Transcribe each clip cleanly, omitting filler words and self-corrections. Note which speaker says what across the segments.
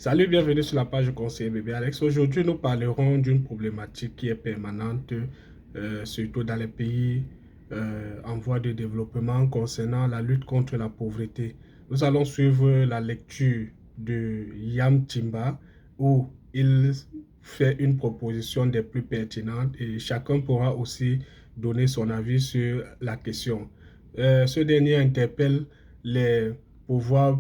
Speaker 1: Salut, bienvenue sur la page Conseiller Bébé Alex. Aujourd'hui, nous parlerons d'une problématique qui est permanente, surtout dans les pays en voie de développement concernant la lutte contre la pauvreté. Nous allons suivre la lecture de Yam Timba où il fait une proposition des plus pertinentes et chacun pourra aussi donner son avis sur la question. Ce dernier interpelle les pouvoirs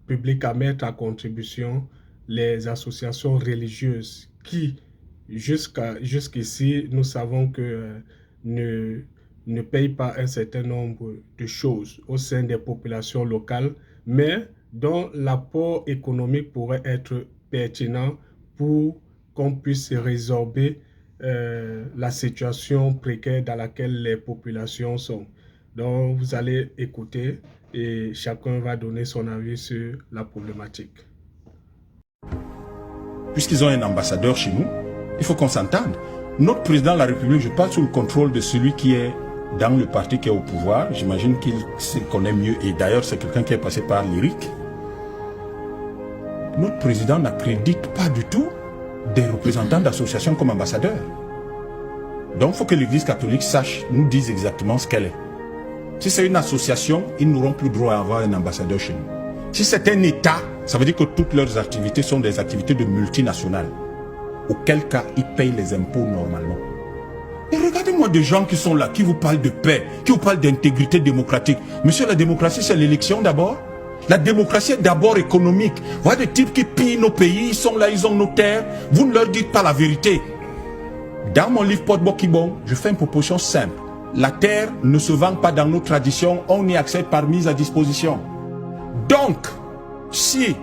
Speaker 1: public à mettre à contribution les associations religieuses qui, jusqu'ici, nous savons que ne payent pas un certain nombre de choses au sein des populations locales, mais dont l'apport économique pourrait être pertinent pour qu'on puisse résorber la situation précaire dans laquelle les populations sont. Donc, vous allez écouter et chacun va donner son avis sur la problématique.
Speaker 2: Puisqu'ils ont un ambassadeur chez nous, il faut qu'on s'entende. Notre président de la République, je parle sous le contrôle de celui qui est dans le parti qui est au pouvoir. J'imagine qu'il se connaît mieux. Et d'ailleurs, c'est quelqu'un qui est passé par l'IRIC. Notre président n'accrédite pas du tout des représentants d'associations comme ambassadeurs. Donc, il faut que l'Église catholique sache, nous dise exactement ce qu'elle est. Si c'est une association, ils n'auront plus droit à avoir un ambassadeur chez nous. Si c'est un État, ça veut dire que toutes leurs activités sont des activités de multinationales. Auquel cas, ils payent les impôts normalement. Et regardez-moi des gens qui sont là, qui vous parlent de paix, qui vous parlent d'intégrité démocratique. Monsieur, la démocratie, c'est l'élection d'abord. La démocratie est d'abord économique. Vous voyez des types qui pillent nos pays, ils sont là, ils ont nos terres. Vous ne leur dites pas la vérité. Dans mon livre Pot Bokibon, je fais une proposition simple. La terre ne se vend pas dans nos traditions, on y accède par mise à disposition. Donc, si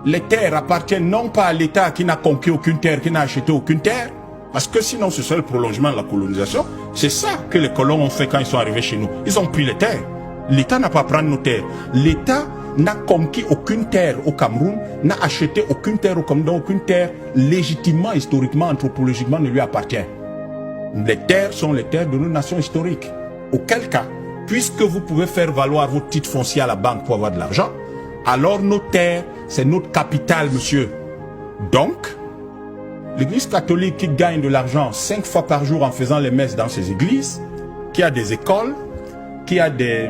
Speaker 2: les terres appartiennent non pas à l'État qui n'a conquis aucune terre, qui n'a acheté aucune terre, parce que sinon ce serait le prolongement de la colonisation, c'est ça que les colons ont fait quand ils sont arrivés chez nous. Ils ont pris les terres. L'État n'a pas pris nos terres. L'État n'a conquis aucune terre au Cameroun, n'a acheté aucune terre au Cameroun, aucune terre légitimement, historiquement, anthropologiquement ne lui appartient. Les terres sont les terres de nos nations historiques. Auquel cas, puisque vous pouvez faire valoir vos titres fonciers à la banque pour avoir de l'argent, alors nos terres, c'est notre capital, monsieur. Donc, l'Église catholique qui gagne de l'argent 5 fois par jour en faisant les messes dans ses églises, qui a des écoles, qui a des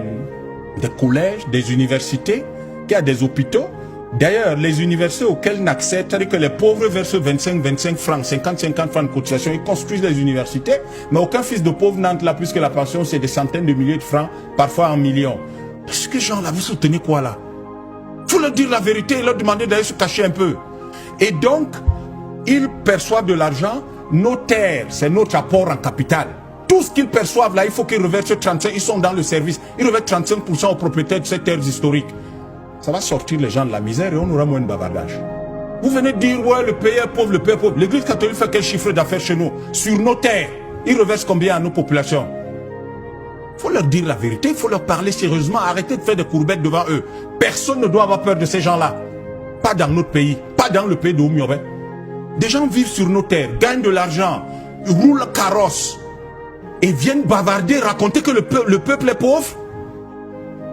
Speaker 2: collèges, des universités, qui a des hôpitaux. D'ailleurs, les universités auxquelles n'accèdent, c'est-à-dire que les pauvres versent 25 francs, 50 francs de cotisation, ils construisent les universités, mais aucun fils de pauvre n'entre là, puisque la pension, c'est des centaines de milliers de francs, parfois en millions. Est-ce que ces gens-là, vous soutenez quoi là? Il faut leur dire la vérité et leur demander d'aller se cacher un peu. Et donc, ils perçoivent de l'argent, nos terres, c'est notre apport en capital. Tout ce qu'ils perçoivent là, il faut qu'ils reversent 35%, ils sont dans le service, ils reversent 35% aux propriétaires de ces terres historiques. Ça va sortir les gens de la misère et on aura moins de bavardage. Vous venez de dire, ouais, le pays est pauvre, le pays est pauvre. L'Église catholique fait quel chiffre d'affaires chez nous? Sur nos terres, ils reversent combien à nos populations? Il faut leur dire la vérité, il faut leur parler sérieusement, arrêtez de faire des courbettes devant eux. Personne ne doit avoir peur de ces gens-là. Pas dans notre pays, pas dans le pays de Oumiobe. Des gens vivent sur nos terres, gagnent de l'argent, roulent carrosse et viennent bavarder, raconter que le peuple est pauvre.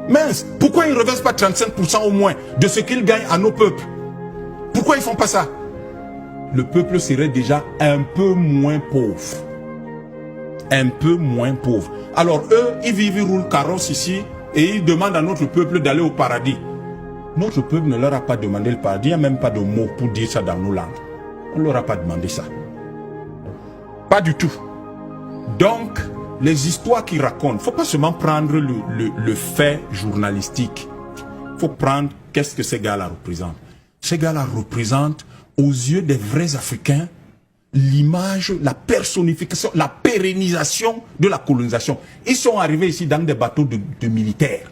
Speaker 2: Mince, pourquoi ils ne reversent pas 35% au moins de ce qu'ils gagnent à nos peuples? Pourquoi ils ne font pas ça? Le peuple serait déjà un peu moins pauvre. Un peu moins pauvre. Alors eux, ils vivent, ils roulent carrosse ici et ils demandent à notre peuple d'aller au paradis. Notre peuple ne leur a pas demandé le paradis, il n'y a même pas de mots pour dire ça dans nos langues. On ne leur a pas demandé ça. Pas du tout. Donc, les histoires qu'ils racontent, il ne faut pas seulement prendre le fait journalistique. Il faut prendre qu'est-ce que ces gars-là représentent. Ces gars-là représentent, aux yeux des vrais Africains, l'image, la personnification, la pérennisation de la colonisation. Ils sont arrivés ici dans des bateaux de militaires.